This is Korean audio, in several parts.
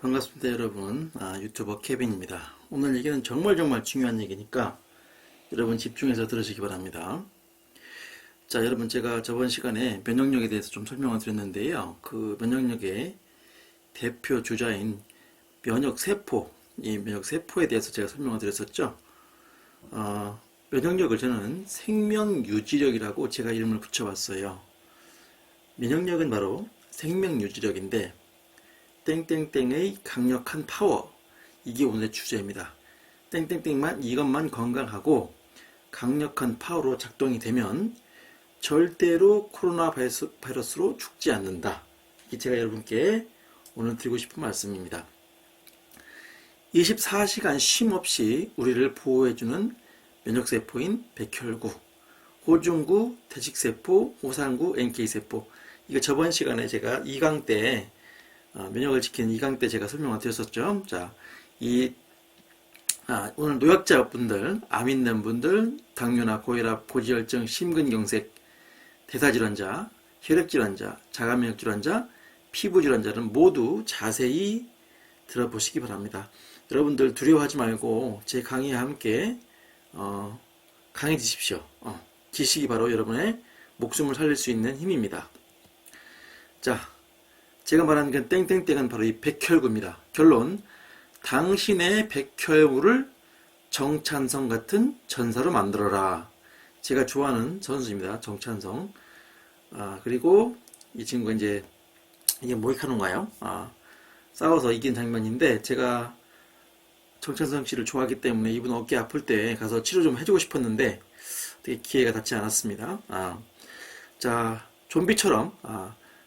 반갑습니다 여러분. 유튜버 케빈입니다. 오늘 얘기는 정말 중요한 얘기니까 여러분 집중해서 들으시기 바랍니다. 자, 여러분, 제가 저번 시간에 면역력에 대해서 좀 설명을 드렸는데요, 그 면역력의 대표 주자인 면역세포, 이 면역세포에 대해서 제가 설명을 드렸었죠. 면역력을 저는 생명유지력이라고 제가 이름을 붙여봤어요. 면역력은 바로 생명유지력인데 땡땡땡의 강력한 파워, 이게 오늘의 주제입니다. 땡땡땡만, 이것만 건강하고 강력한 파워로 작동이 되면 절대로 코로나 바이러스로 죽지 않는다. 이게 제가 여러분께 오늘 드리고 싶은 말씀입니다. 24시간 쉼 없이 우리를 보호해주는 면역세포인 백혈구, 호중구, 대식세포, 호상구, NK세포. 이거 저번 시간에 제가 2강 때 면역을 지키는 2강 때 제가 설명을 드렸었죠. 자, 오늘 노약자분들, 암 있는 분들, 당뇨나 고혈압, 고지혈증, 심근경색, 대사질환자, 혈액질환자, 자가면역질환자, 피부질환자는 모두 자세히 들어보시기 바랍니다. 여러분들 두려워하지 말고 제 강의와 함께 강해지십시오. 지식이 바로 여러분의 목숨을 살릴 수 있는 힘입니다. 자, 제가 말하는 그 땡땡땡은 바로 이 백혈구입니다. 결론, 당신의 백혈구를 정찬성 같은 전사로 만들어라. 제가 좋아하는 선수입니다. 정찬성. 그리고 이 친구가 이제 이게 모이카노인가요? 싸워서 이긴 장면인데, 제가 정찬성 씨를 좋아하기 때문에 이분 어깨 아플 때 가서 치료 좀 해주고 싶었는데 되게 기회가 닿지 않았습니다. 자, 좀비처럼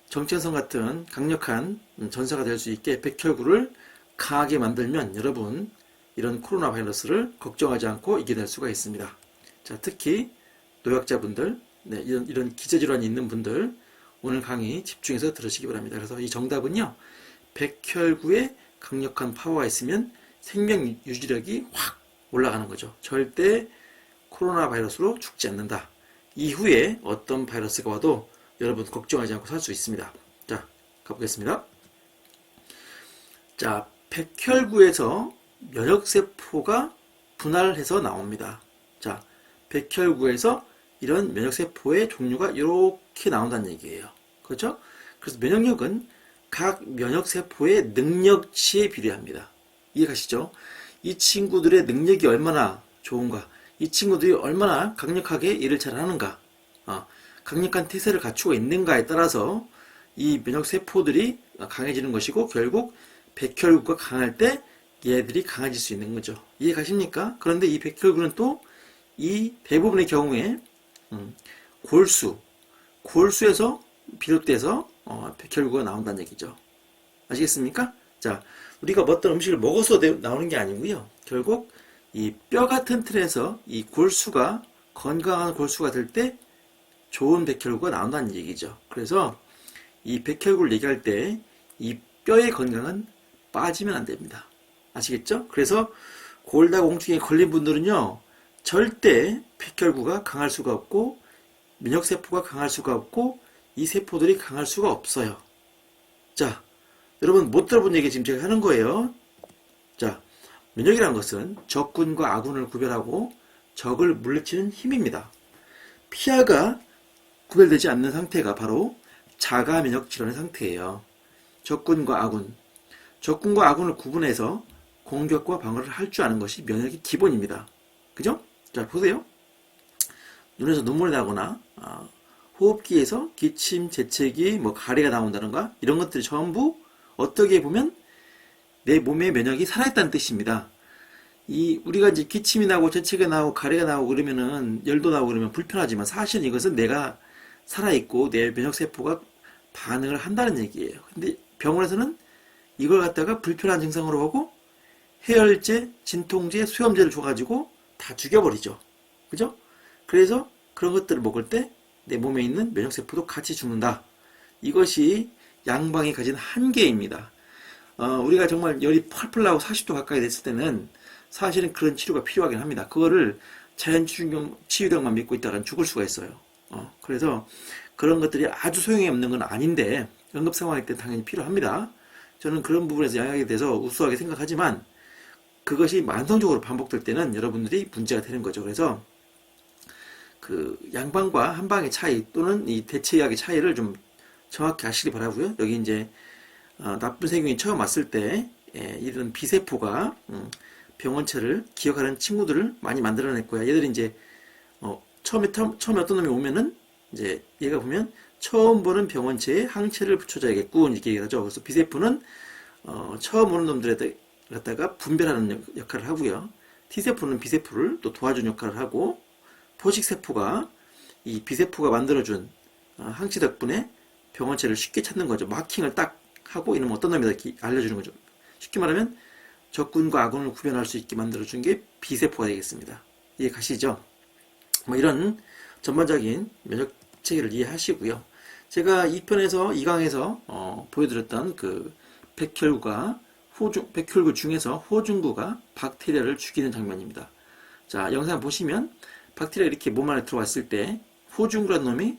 정찬성 같은 강력한 전사가 될 수 있게 백혈구를 강하게 만들면 여러분 이런 코로나 바이러스를 걱정하지 않고 이겨낼 수가 있습니다. 자, 특히 노약자분들, 이런 기저질환이 있는 분들 오늘 강의 집중해서 들으시기 바랍니다. 그래서 이 정답은요, 백혈구에 강력한 파워가 있으면 생명 유지력이 확 올라가는 거죠. 절대 코로나 바이러스로 죽지 않는다. 이후에 어떤 바이러스가 와도 여러분 걱정하지 않고 살 수 있습니다. 자, 가보겠습니다. 자, 백혈구에서 면역세포가 분할해서 나옵니다. 자, 백혈구에서 이런 면역세포의 종류가 이렇게 나온다는 얘기예요. 그렇죠? 그래서 면역력은 각 면역세포의 능력치에 비례합니다. 이해가시죠? 이 친구들의 능력이 얼마나 좋은가, 이 친구들이 얼마나 강력하게 일을 잘하는가, 강력한 태세를 갖추고 있는가에 따라서 이 면역세포들이 강해지는 것이고, 결국 백혈구가 강할 때 얘들이 강해질 수 있는 거죠. 이해 가십니까? 그런데 이 백혈구는 또 이 대부분의 경우에 골수에서 비롯돼서 백혈구가 나온다는 얘기죠. 아시겠습니까? 자, 우리가 어떤 음식을 먹어서 나오는 게 아니고요, 결국 이 뼈 같은 틀에서 이 골수가 건강한 골수가 될 때 좋은 백혈구가 나온다는 얘기죠. 그래서 이 백혈구를 얘기할 때 이 뼈의 건강은 빠지면 안 됩니다. 아시겠죠? 그래서 골다공증에 걸린 분들은요, 절대 백혈구가 강할 수가 없고 면역세포가 강할 수가 없고 이 세포들이 강할 수가 없어요. 자, 여러분 못 들어본 얘기 지금 제가 하는 거예요. 자, 면역이라는 것은 적군과 아군을 구별하고 적을 물리치는 힘입니다. 피하가 구별되지 않는 상태가 바로 자가 면역 질환의 상태예요. 적군과 아군을 구분해서 공격과 방어를 할 줄 아는 것이 면역의 기본입니다. 그죠? 자, 보세요. 눈에서 눈물이 나거나 호흡기에서 기침, 재채기, 가래가 나온다던가 이런 것들이 전부 어떻게 보면 내 몸의 면역이 살아있다는 뜻입니다. 우리가 이제 기침이 나고 재채기가 나고 가래가 나고 그러면은 열도 나고 그러면 불편하지만 사실은 이것은 내가 살아있고 내 면역세포가 반응을 한다는 얘기예요. 근데 병원에서는 이걸 갖다가 불편한 증상으로 하고 해열제, 진통제, 수염제를 줘가지고 다 죽여버리죠. 그죠? 그래서 그런 것들을 먹을 때 내 몸에 있는 면역세포도 같이 죽는다. 이것이 양방이 가진 한계입니다. 우리가 정말 열이 펄펄 나고 40도 가까이 됐을 때는 사실은 그런 치료가 필요하긴 합니다. 그거를 자연치유력만 믿고 있다간 죽을 수가 있어요. 그래서 그런 것들이 아주 소용이 없는 건 아닌데 응급상황일 때 당연히 필요합니다. 저는 그런 부분에서 영향에 대해서 우수하게 생각하지만 그것이 만성적으로 반복될 때는 여러분들이 문제가 되는 거죠. 그래서 그 양방과 한방의 차이 또는 이 대체약의 차이를 좀 정확히 아시기 바라고요. 여기 이제 나쁜 세균이 처음 왔을 때 이런 비세포가 병원체를 기억하는 친구들을 많이 만들어낼 거야. 얘들이 이제 처음에 어떤 놈이 오면은 이제 얘가 보면 처음 보는 병원체에 항체를 붙여줘야겠고 이렇게 얘기하죠. 그래서 비세포는 처음 오는 놈들에 갖다가 분별하는 역할을 하고요. T세포는 비세포를 또 도와주는 역할을 하고 포식세포가 이 비세포가 만들어준 항체 덕분에 병원체를 쉽게 찾는 거죠. 마킹을 딱 하고 이놈 어떤 놈이다 이렇게 알려주는 거죠. 쉽게 말하면 적군과 아군을 구별할 수 있게 만들어준 게 비세포가 되겠습니다. 이해 가시죠? 뭐 이런 전반적인 면역 체계를 이해하시고요. 제가 2편에서 2강에서 보여드렸던 그 백혈구 중에서 호중구가 박테리아를 죽이는 장면입니다. 자, 영상 보시면 박테리아 이렇게 몸 안에 들어왔을 때 호중구라는 놈이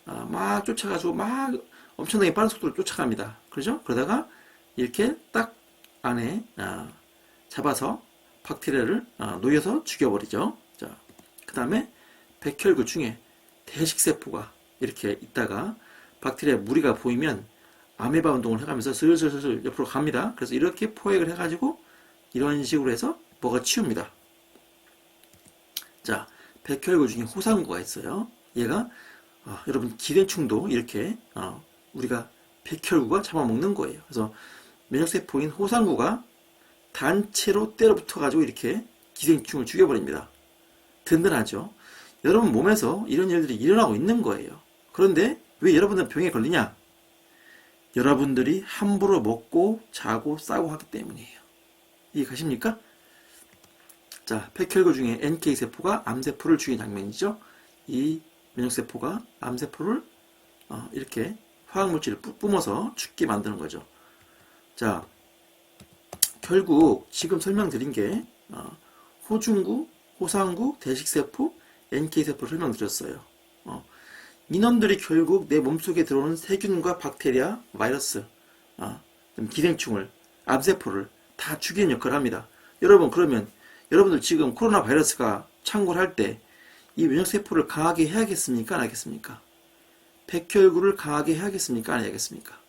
막 쫓아가지고 막 엄청나게 빠른 속도로 쫓아갑니다. 그러죠? 그러다가 이렇게 딱 안에 잡아서 박테리아를 놓여서 죽여버리죠. 자, 그 다음에 백혈구 중에 대식세포가 이렇게 있다가 박테리아 무리가 보이면 아메바 운동을 해가면서 슬슬슬 옆으로 갑니다. 그래서 이렇게 포획을 해가지고 이런 식으로 해서 먹어 치웁니다. 자, 백혈구 중에 호상구가 있어요. 얘가 여러분 기생충도 이렇게 우리가 백혈구가 잡아먹는 거예요. 그래서 면역세포인 호상구가 단체로 때려붙어가지고 이렇게 기생충을 죽여버립니다. 든든하죠. 여러분 몸에서 이런 일들이 일어나고 있는 거예요. 그런데 왜 여러분들은 병에 걸리냐? 여러분들이 함부로 먹고 자고 싸고 하기 때문이에요. 이해 가십니까? 자, 백혈구 중에 NK세포가 암세포를 죽인 장면이죠. 이 면역세포가 암세포를 이렇게 화학물질을 뿜어서 죽게 만드는 거죠. 자, 결국 지금 설명드린 게 호중구, 호상구, 대식세포, NK세포를 설명드렸어요. 이놈들이 결국 내 몸속에 들어오는 세균과 박테리아, 바이러스, 기생충을, 암세포를 다 죽이는 역할을 합니다. 여러분, 그러면 여러분들 지금 코로나 바이러스가 창궐 할 때 이 면역세포를 강하게 해야겠습니까? 안 하겠습니까? 백혈구를 강하게 해야겠습니까? 안 해야겠습니까?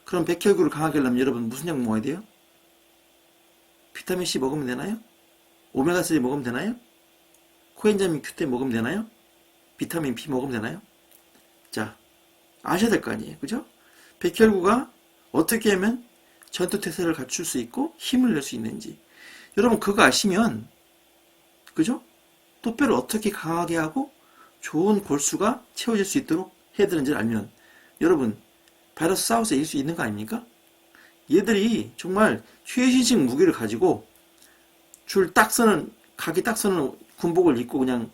그럼 백혈구를 강하게 하려면 여러분 무슨 약 먹어야 돼요? 비타민C 먹으면 되나요? 오메가3 먹으면 되나요? 코엔자민 Q10 먹으면 되나요? 비타민 B 먹으면 되나요? 자, 아셔야 될 거 아니에요. 그죠? 백혈구가 어떻게 하면 전투태세를 갖출 수 있고 힘을 낼 수 있는지. 여러분 그거 아시면 그죠? 또 뼈를 어떻게 강하게 하고 좋은 골수가 채워질 수 있도록 해야 되는지를 알면 여러분 바이러스 싸워서 이길 수 있는 거 아닙니까? 얘들이 정말 최신식 무기를 가지고 각이 딱 서는 군복을 입고 그냥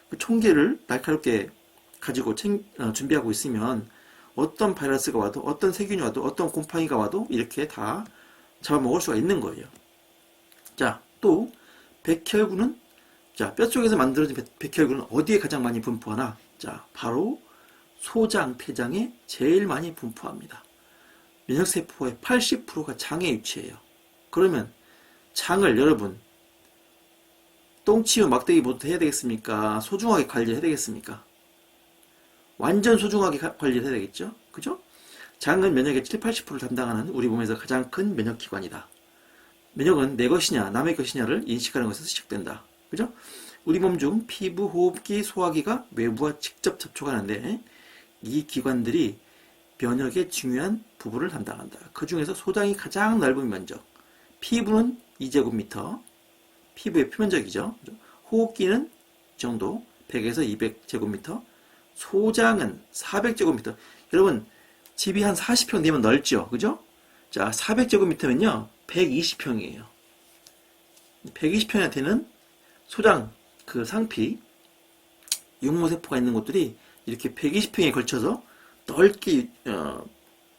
그 총기를 날카롭게 가지고 준비하고 있으면 어떤 바이러스가 와도 어떤 세균이 와도 어떤 곰팡이가 와도 이렇게 다 잡아먹을 수가 있는 거예요. 자, 또 백혈구는 자, 뼈 쪽에서 만들어진 백혈구는 어디에 가장 많이 분포하나? 자, 바로 소장, 폐장에 제일 많이 분포합니다. 면역세포의 80%가 장에 위치해요. 그러면 장을 여러분 똥치우 막대기 모두 해야 되겠습니까? 소중하게 관리해야 되겠습니까? 완전 소중하게 관리를 해야 되겠죠? 그죠? 장은 면역의 7, 80%를 담당하는 우리 몸에서 가장 큰 면역기관이다. 면역은 내 것이냐 남의 것이냐를 인식하는 것에서 시작된다. 그죠? 우리 몸 중 피부, 호흡기, 소화기가 외부와 직접 접촉하는데 이 기관들이 면역의 중요한 부분을 담당한다. 그 중에서 소장이 가장 넓은 면적. 피부는 2제곱미터. 피부의 표면적이죠. 호흡기는 이 정도 100에서 200제곱미터. 소장은 400제곱미터. 여러분 집이 한 40평 되면 넓죠. 그죠? 자, 400제곱미터면요 120평이에요. 120평이 되는 소장, 그 상피, 육모세포가 있는 곳들이 이렇게 120평에 걸쳐서 넓게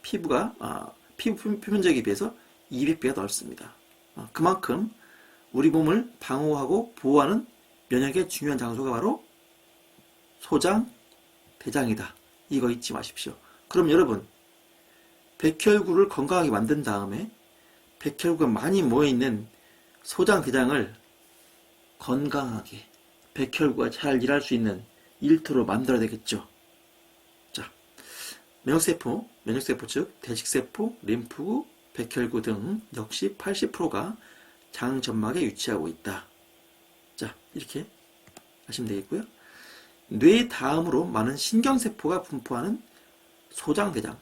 피부 표면적에 비해서 200배가 넓습니다. 그만큼 우리 몸을 방어하고 보호하는 면역의 중요한 장소가 바로 소장, 대장이다. 이거 잊지 마십시오. 그럼 여러분 백혈구를 건강하게 만든 다음에 백혈구가 많이 모여있는 소장, 대장을 건강하게 백혈구가 잘 일할 수 있는 일터로 만들어야 되겠죠. 자, 면역세포 즉 대식세포, 림프구, 백혈구 등 역시 80%가 장 점막에 위치하고 있다. 자, 이렇게 하시면 되겠고요. 뇌 다음으로 많은 신경세포가 분포하는 소장대장.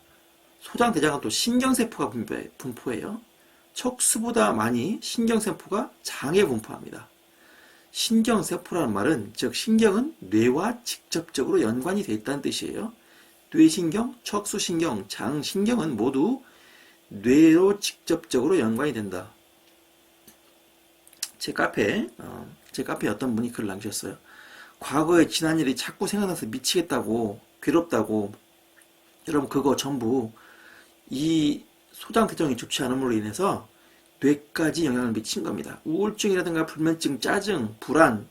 소장대장은 또 신경세포가 분포해요. 척수보다 많이 신경세포가 장에 분포합니다. 신경세포라는 말은 즉 신경은 뇌와 직접적으로 연관이 되어 있다는 뜻이에요. 뇌신경, 척수신경, 장신경은 모두 뇌로 직접적으로 연관이 된다. 제 카페에 어떤 분이 글을 남기셨어요. 과거에 지난 일이 자꾸 생각나서 미치겠다고, 괴롭다고. 여러분, 그거 전부 이 소장대장이 좋지 않음으로 인해서 뇌까지 영향을 미친 겁니다. 우울증이라든가 불면증, 짜증, 불안,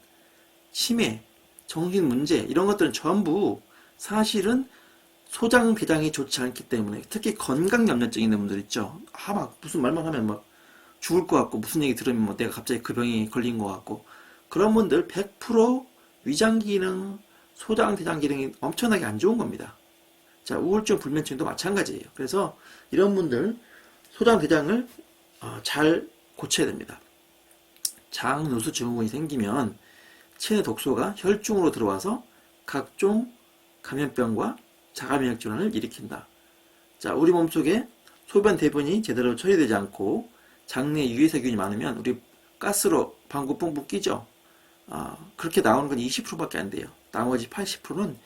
치매, 정신문제 이런 것들은 전부 사실은 소장대장이 좋지 않기 때문에, 특히 건강염려증 있는 분들 있죠. 막 무슨 말만 하면 막 죽을 것 같고, 무슨 얘기 들으면 뭐 내가 갑자기 그 병이 걸린 것 같고, 그런 분들 100% 위장기능, 소장대장 기능이 엄청나게 안 좋은 겁니다. 자, 우울증, 불면증도 마찬가지예요. 그래서 이런 분들 소장대장을 잘 고쳐야 됩니다. 장누수 증후군이 생기면 체내 독소가 혈중으로 들어와서 각종 감염병과 자가면역 질환을 일으킨다. 자, 우리 몸속에 소변 대변이 제대로 처리되지 않고 장내에 유해세균이 많으면 우리 가스로 방구 뽕뽕 끼죠. 그렇게 나오는 건 20%밖에 안 돼요. 나머지 80%는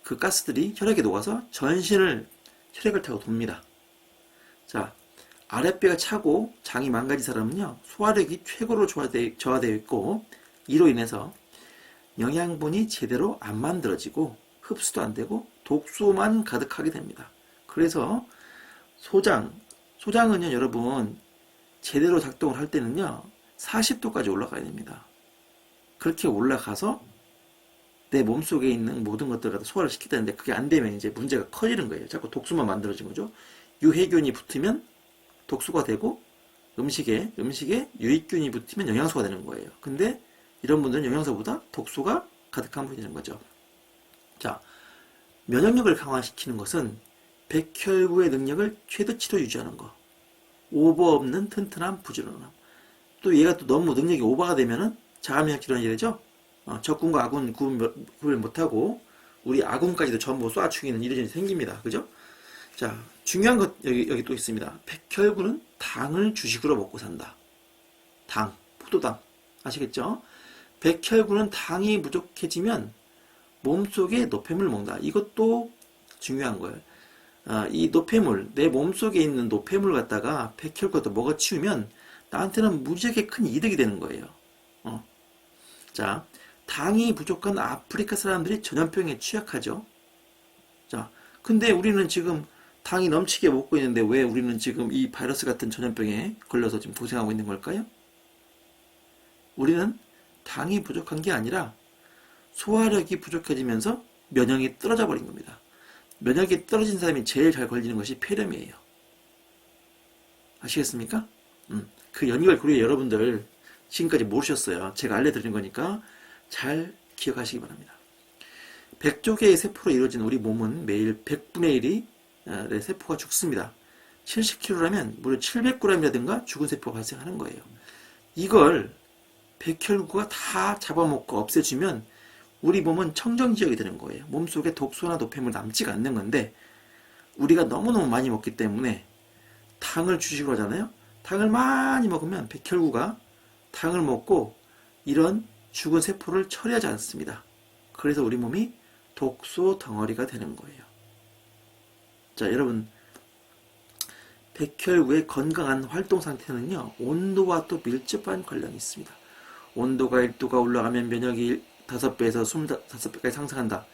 그 가스들이 혈액에 녹아서 전신을 혈액을 타고 돕니다. 자, 아랫배가 차고 장이 망가진 사람은요, 소화력이 최고로 저하되어 있고, 이로 인해서 영양분이 제대로 안 만들어지고 흡수도 안 되고 독소만 가득하게 됩니다. 그래서 소장은요, 여러분 제대로 작동을 할 때는요 40도까지 올라가야 됩니다. 그렇게 올라가서 내 몸속에 있는 모든 것들을 갖다 소화를 시키다는데, 그게 안 되면 이제 문제가 커지는 거예요. 자꾸 독소만 만들어진 거죠. 유해균이 붙으면 독소가 되고, 음식에 유익균이 붙으면 영양소가 되는 거예요. 근데 이런 분들은 영양소보다 독소가 가득한 분이 되는 거죠. 자, 면역력을 강화시키는 것은 백혈구의 능력을 최대치로 유지하는 거. 오버 없는 튼튼함, 부지런함. 또 얘가 또 너무 능력이 오버가 되면은 자가면역 질환이 되죠. 적군과 아군 구별 못하고 우리 아군까지도 전부 쏴 죽이는 이런 일이 생깁니다. 그죠? 자, 중요한 것 여기 또 있습니다. 백혈구는 당을 주식으로 먹고 산다. 당, 포도당. 아시겠죠? 백혈구는 당이 부족해지면 몸속에 노폐물을 먹는다. 이것도 중요한 거예요. 이 노폐물, 내 몸속에 있는 노폐물을 갖다가 백혈구가 또 먹어치우면 나한테는 무지하게 큰 이득이 되는 거예요. 자, 당이 부족한 아프리카 사람들이 전염병에 취약하죠. 자, 근데 우리는 지금 당이 넘치게 먹고 있는데 왜 우리는 지금 이 바이러스 같은 전염병에 걸려서 지금 고생하고 있는 걸까요? 우리는 당이 부족한 게 아니라 소화력이 부족해지면서 면역이 떨어져 버린 겁니다. 면역이 떨어진 사람이 제일 잘 걸리는 것이 폐렴이에요. 아시겠습니까? 그 연결 고리에 여러분들 지금까지 모르셨어요. 제가 알려드린 거니까 잘 기억하시기 바랍니다. 100조 개의 세포로 이루어진 우리 몸은 매일 100분의 1의 세포가 죽습니다. 70kg라면 무려 700g이라든가 죽은 세포가 발생하는 거예요. 이걸 백혈구가 다 잡아먹고 없애주면 우리 몸은 청정지역이 되는 거예요. 몸속에 독소나 노폐물 남지가 않는 건데, 우리가 너무너무 많이 먹기 때문에 당을 주식으로 하잖아요. 당을 많이 먹으면 백혈구가 당을 먹고 이런 죽은 세포를 처리하지 않습니다. 그래서 우리 몸이 독소 덩어리가 되는 거예요. 자, 여러분, 백혈구의 건강한 활동 상태는요, 온도와 또 밀접한 관련이 있습니다. 온도가 1도가 올라가면 면역이 5배에서 25배까지 상승한다.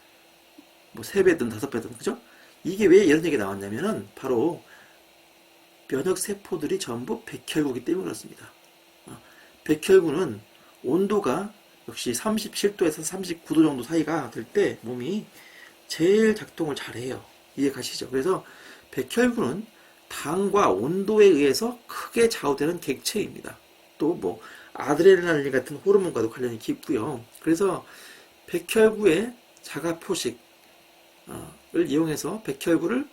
뭐 3배든 5배든, 그죠? 이게 왜 이런 얘기가 나왔냐면은 바로 면역세포들이 전부 백혈구이기 때문에 그렇습니다. 백혈구는 온도가 역시 37도에서 39도 정도 사이가 될 때 몸이 제일 작동을 잘해요. 이해 가시죠? 그래서 백혈구는 당과 온도에 의해서 크게 좌우되는 객체입니다. 또 뭐 아드레날린 같은 호르몬과도 관련이 깊고요. 그래서 백혈구의 자가 포식을 이용해서 백혈구를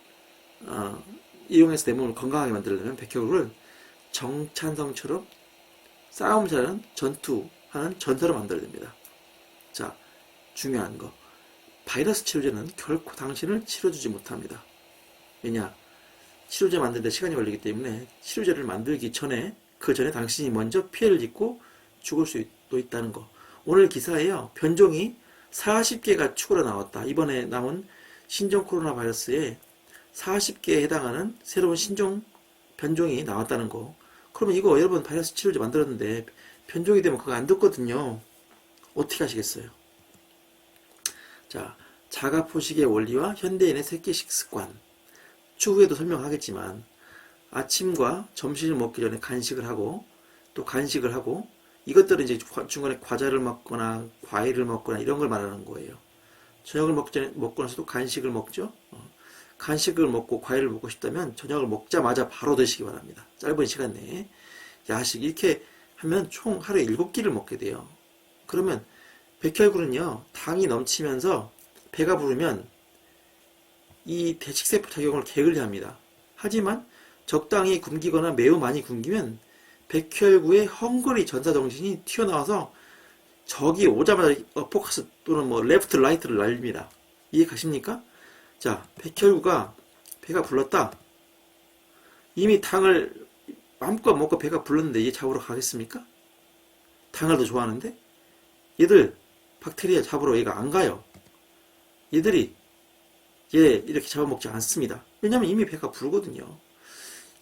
이용해서 내 몸을 건강하게 만들려면 백혈구를 정찬성처럼 싸움 잘하는 전투하는 전사로 만들어야 됩니다. 자, 중요한 거. 바이러스 치료제는 결코 당신을 치료주지 못합니다. 왜냐? 치료제 만드는데 시간이 걸리기 때문에 치료제를 만들기 전에 그 전에 당신이 먼저 피해를 입고 죽을 수도 있다는 거. 오늘 기사에요. 변종이 40개가 추가로 나왔다. 이번에 나온 신종 코로나 바이러스에 40개에 해당하는 새로운 신종 변종이 나왔다는 거. 그러면 이거 여러분 바이러스 치료제 만들었는데 변종이 되면 그거 안 듣거든요. 어떻게 하시겠어요? 자, 자가 포식의 원리와 현대인의 새끼식 습관. 추후에도 설명하겠지만 아침과 점심을 먹기 전에 간식을 하고 또 간식을 하고 이것들은 이제 중간에 과자를 먹거나 과일을 먹거나 이런 걸 말하는 거예요. 저녁을 먹고 나서도 간식을 먹죠. 간식을 먹고 과일을 먹고 싶다면 저녁을 먹자마자 바로 드시기 바랍니다. 짧은 시간 내에 야식 이렇게 하면 총 하루에 7끼를 먹게 돼요. 그러면 백혈구는요 당이 넘치면서 배가 부르면 이 대식세포 작용을 게을리합니다. 하지만 적당히 굶기거나 매우 많이 굶기면 백혈구의 헝그리 전사정신이 튀어나와서 적이 오자마자 어퍼커스 또는 뭐 레프트 라이트를 날립니다. 이해 가십니까? 자, 백혈구가 배가 불렀다. 이미 당을 마음껏 먹고 배가 불렀는데 얘 잡으러 가겠습니까? 당을 더 좋아하는데? 얘들 박테리아 잡으러 얘가 안 가요. 얘들이 얘 이렇게 잡아먹지 않습니다. 왜냐면 이미 배가 부르거든요.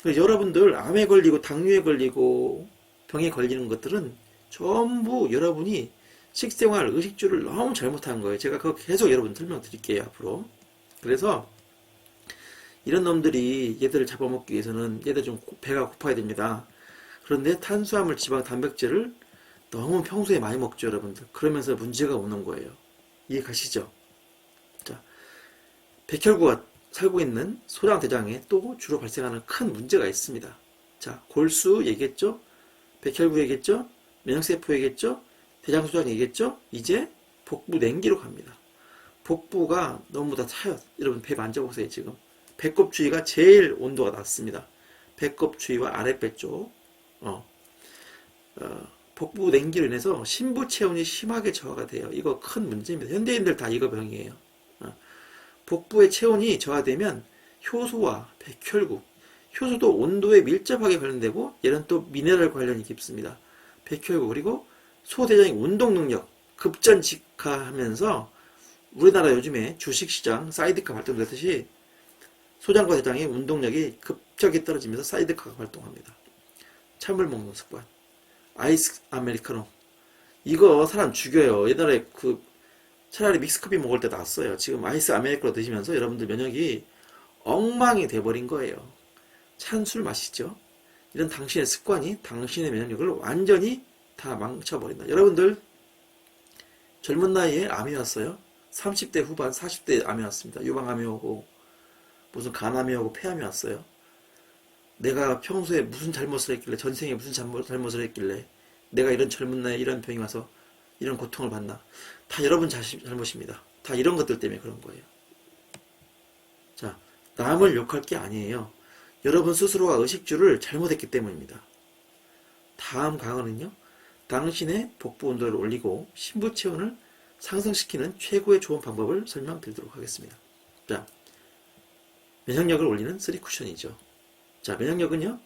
여러분들 암에 걸리고 당뇨에 걸리고 병에 걸리는 것들은 전부 여러분이 식생활, 의식주를 너무 잘못한 거예요. 제가 그거 계속 여러분 설명드릴게요, 앞으로. 그래서 이런 놈들이 얘들을 잡아먹기 위해서는 얘들 좀 배가 고파야 됩니다. 그런데 탄수화물, 지방, 단백질을 너무 평소에 많이 먹죠, 여러분들. 그러면서 문제가 오는 거예요. 이해 가시죠? 자, 백혈구가 살고 있는 소장 대장에 또 주로 발생하는 큰 문제가 있습니다. 자, 골수 얘기했죠? 백혈구 얘기했죠? 면역세포 얘기했죠? 대장소장 얘기했죠? 이제 복부 냉기로 갑니다. 복부가 너무 다 차요. 여러분 배 만져보세요, 지금. 배꼽 주위가 제일 온도가 낮습니다. 배꼽 주위와 아랫배 쪽. 복부 냉기로 인해서 신부 체온이 심하게 저하가 돼요. 이거 큰 문제입니다. 현대인들 다 이거 병이에요. 복부의 체온이 저하되면 효소와 백혈구, 효소도 온도에 밀접하게 관련되고 얘는 또 미네랄 관련이 깊습니다. 백혈구 그리고 소대장의 운동 능력 급전직하하면서 우리나라 요즘에 주식시장 사이드카 발동되듯이 소장과 대장의 운동력이 급격히 떨어지면서 사이드카가 활동합니다. 찬물 먹는 습관, 아이스 아메리카노 이거 사람 죽여요. 옛날에 차라리 믹스커피 먹을 때 낫어요. 지금 아이스 아메리카노 드시면서 여러분들 면역이 엉망이 돼버린 거예요. 찬 술 마시죠. 이런 당신의 습관이 당신의 면역력을 완전히 다 망쳐버린다. 여러분들 젊은 나이에 암이 왔어요. 30대 후반 40대 암이 왔습니다. 유방암이 오고 무슨 간암이 오고 폐암이 왔어요. 내가 평소에 무슨 잘못을 했길래 전생에 무슨 잘못을 했길래 내가 이런 젊은 나이에 이런 병이 와서 이런 고통을 받나. 다 여러분 잘못입니다. 다 이런 것들 때문에 그런 거예요. 자, 남을 욕할 게 아니에요. 여러분 스스로가 의식주를 잘못했기 때문입니다. 다음 강의는요. 당신의 복부 온도를 올리고 신부 체온을 상승시키는 최고의 좋은 방법을 설명드리도록 하겠습니다. 자, 면역력을 올리는 3쿠션이죠. 자, 면역력은요.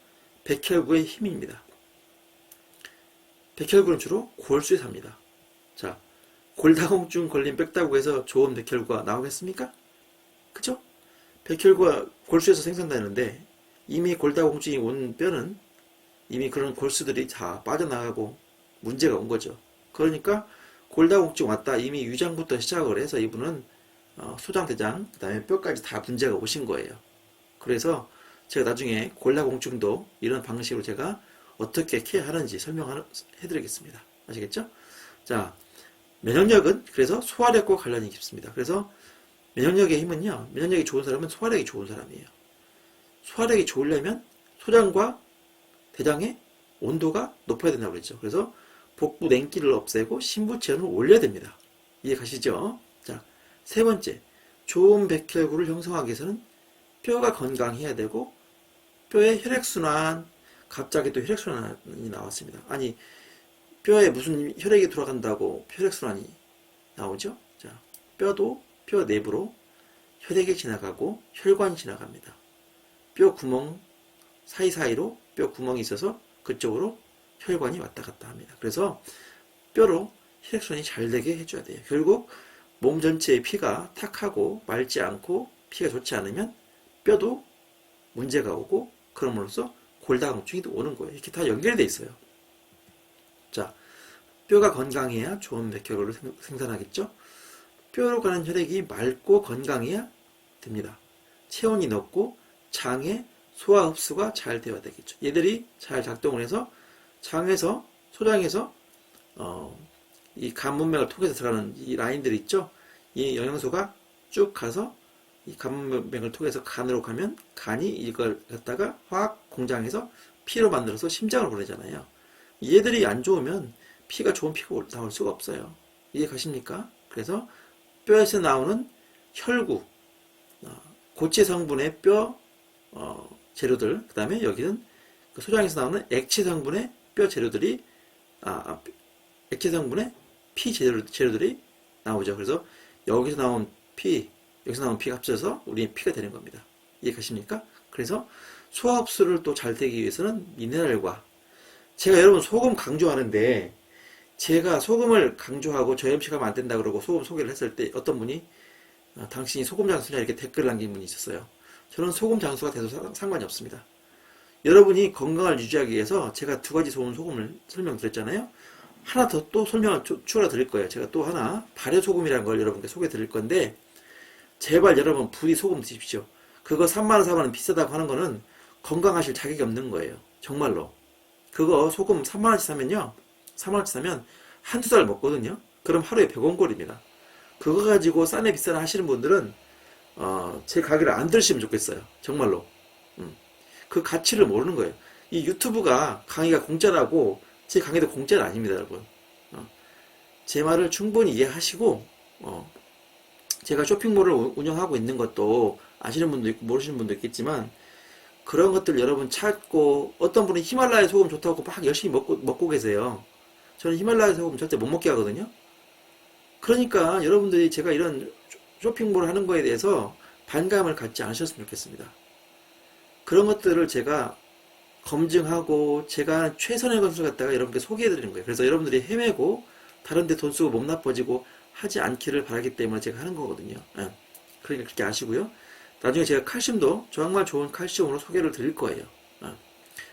백혈구의 힘입니다. 백혈구는 주로 골수에 삽니다. 자, 골다공증 걸린 빽다고 해서 좋은 백혈구가 나오겠습니까? 그죠? 백혈구가 골수에서 생산되는데 이미 골다공증이 온 뼈는 이미 그런 골수들이 다 빠져나가고 문제가 온 거죠. 그러니까 골다공증 왔다 이미 위장부터 시작을 해서 이분은 소장, 대장, 그 다음에 뼈까지 다 문제가 오신 거예요. 그래서 제가 나중에 골다공증도 이런 방식으로 제가 어떻게 케어하는지 설명해드리겠습니다. 아시겠죠? 자, 면역력은 그래서 소화력과 관련이 깊습니다. 그래서 면역력의 힘은요, 면역력이 좋은 사람은 소화력이 좋은 사람이에요. 소화력이 좋으려면 소장과 대장의 온도가 높아야 된다고 그랬죠. 그래서 복부 냉기를 없애고 신부 체온을 올려야 됩니다. 이해 가시죠? 자, 세 번째, 좋은 백혈구를 형성하기 위해서는 뼈가 건강해야 되고 뼈의 혈액순환, 갑자기 또 혈액순환이 나왔습니다. 아니, 뼈에 무슨 혈액이 돌아간다고 혈액순환이 나오죠? 자, 뼈도 뼈 내부로 혈액이 지나가고 혈관이 지나갑니다. 뼈 구멍 사이사이로 뼈 구멍이 있어서 그쪽으로 혈관이 왔다 갔다 합니다. 그래서 뼈로 혈액순환이 잘 되게 해줘야 돼요. 결국 몸 전체의 피가 탁하고 맑지 않고 피가 좋지 않으면 뼈도 문제가 오고 그럼으로써 골다공증이 오는 거예요. 이렇게 다 연결되어 있어요. 자, 뼈가 건강해야 좋은 백혈구를 생산하겠죠. 뼈로 가는 혈액이 맑고 건강해야 됩니다. 체온이 높고 장의 소화 흡수가 잘 되어야 되겠죠. 얘들이 잘 작동을 해서 장에서 소장에서 이 간 문맥을 통해서 들어가는 이 라인들이 있죠. 이 영양소가 쭉 가서 이 간 문맥을 통해서 간으로 가면 간이 이걸 갖다가 화학 공장에서 피로 만들어서 심장을 보내잖아요. 얘들이 안 좋으면 피가 좋은 피가 나올 수가 없어요. 이해 가십니까? 그래서 뼈에서 나오는 혈구, 고체 성분의 뼈 재료들, 그 다음에 여기는 그 소장에서 나오는 액체 성분의 뼈 재료들이 액체 성분의 피 재료들이 나오죠. 그래서 여기서 나온 피, 여기서 나온 피가 합쳐서 우리의 피가 되는 겁니다. 이해 가십니까? 그래서 소화 흡수를 또 잘 되기 위해서는 미네랄과, 제가 여러분 소금 강조하는데 제가 소금을 강조하고 저염식하면 안 된다 그러고 소금 소개를 했을 때 어떤 분이 당신이 소금 장수냐 이렇게 댓글을 남긴 분이 있었어요. 저는 소금 장수가 돼도 상관이 없습니다. 여러분이 건강을 유지하기 위해서 제가 두 가지 좋은 소금을 설명드렸잖아요. 하나 더 또 설명을 추가로 드릴 거예요. 제가 또 하나 발효소금이라는 걸 여러분께 소개해 드릴 건데 제발 여러분 부디 소금 드십시오. 그거 3만원 4만원 비싸다고 하는 거는 건강하실 자격이 없는 거예요. 정말로. 그거 소금 3만원씩 사면요, 3만원씩 사면 한두 달 먹거든요. 그럼 하루에 100원꼴입니다. 그거 가지고 싸네 비싸네 하시는 분들은 제 가게를 안 들으시면 좋겠어요. 정말로. 그 가치를 모르는 거예요. 이 유튜브가 강의가 공짜라고 제 강의도 공짜는 아닙니다, 여러분. 제 말을 충분히 이해하시고 제가 쇼핑몰을 운영하고 있는 것도 아시는 분도 있고 모르시는 분도 있겠지만 그런 것들 여러분 찾고, 어떤 분은 히말라야 소금 좋다고 막 열심히 먹고 계세요. 저는 히말라야 소금 절대 못 먹게 하거든요. 그러니까 여러분들이 제가 이런 쇼핑몰을 하는 거에 대해서 반감을 갖지 않으셨으면 좋겠습니다. 그런 것들을 제가 검증하고 제가 최선의 것을 갖다가 여러분께 소개해드리는 거예요. 그래서 여러분들이 헤매고 다른 데 돈 쓰고 몸 나빠지고 하지 않기를 바라기 때문에 제가 하는 거거든요. 그러니까 그렇게 아시고요. 나중에 제가 칼슘도 정말 좋은 칼슘으로 소개를 드릴 거예요.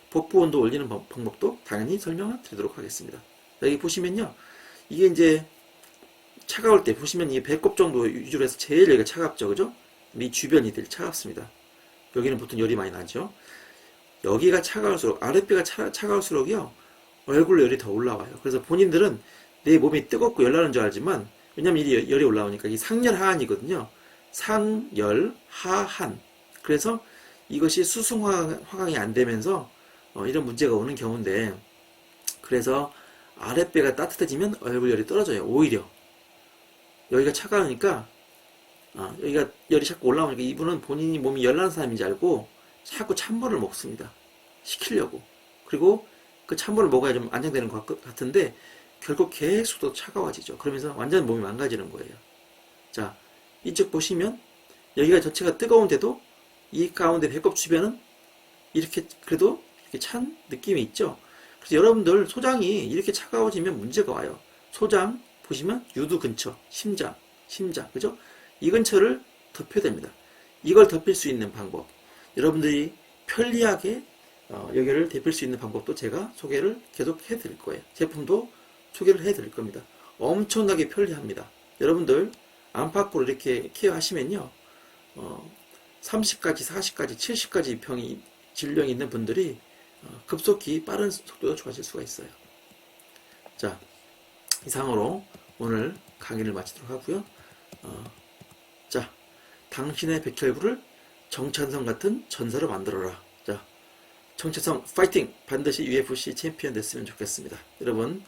복부 온도 올리는 방법도 당연히 설명을 드리도록 하겠습니다. 여기 보시면요, 이게 이제 차가울 때 보시면 이 배꼽 정도 위주로 해서 제일 여기가 차갑죠, 그죠? 이 주변이들 차갑습니다. 여기는 보통 열이 많이 나죠. 여기가 차가울수록, 아랫배가 차가울수록요 얼굴 열이 더 올라와요. 그래서 본인들은 내 몸이 뜨겁고 열나는 줄 알지만, 왜냐면 이 열이 올라오니까 이 상열하한이거든요. 상열하한. 그래서 이것이 수승 화강이 안 되면서 이런 문제가 오는 경우인데, 그래서 아랫배가 따뜻해지면 얼굴열이 떨어져요. 오히려 여기가 차가우니까 여기가 열이 자꾸 올라오니까 이분은 본인이 몸이 열난 사람인지 알고 자꾸 찬물을 먹습니다. 식히려고. 그리고 그 찬물을 먹어야 좀 안정되는 것 같은데 결국 계속 더 차가워지죠. 그러면서 완전 몸이 망가지는 거예요. 자, 이쪽 보시면 여기가 전체가 뜨거운데도 이 가운데 배꼽 주변은 이렇게 그래도 이렇게 찬 느낌이 있죠. 그래서 여러분들 소장이 이렇게 차가워지면 문제가 와요. 소장 보시면 유두 근처, 심장, 그죠? 이 근처를 덮여야 됩니다. 이걸 덮일 수 있는 방법, 여러분들이 편리하게 여기를 덮일 수 있는 방법도 제가 소개를 계속 해드릴 거예요. 제품도 소개를 해드릴 겁니다. 엄청나게 편리합니다. 여러분들 안팎으로 이렇게 케어하시면요, 30까지, 40까지, 70까지 질병이 있는 분들이 급속히 빠른 속도로 좋아질 수가 있어요. 자, 이상으로 오늘 강의를 마치도록 하고요. 자, 당신의 백혈구를 정찬성 같은 전사를 만들어라. 자, 정찬성 파이팅! 반드시 UFC 챔피언 됐으면 좋겠습니다. 여러분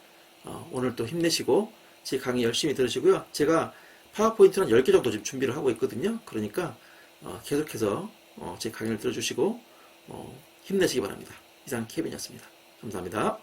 오늘 또 힘내시고 제 강의 열심히 들으시고요. 제가 파워포인트는 10개 정도 지금 준비를 하고 있거든요. 그러니까 계속해서 제 강의를 들어주시고 힘내시기 바랍니다. 이상 케빈이었습니다. 감사합니다.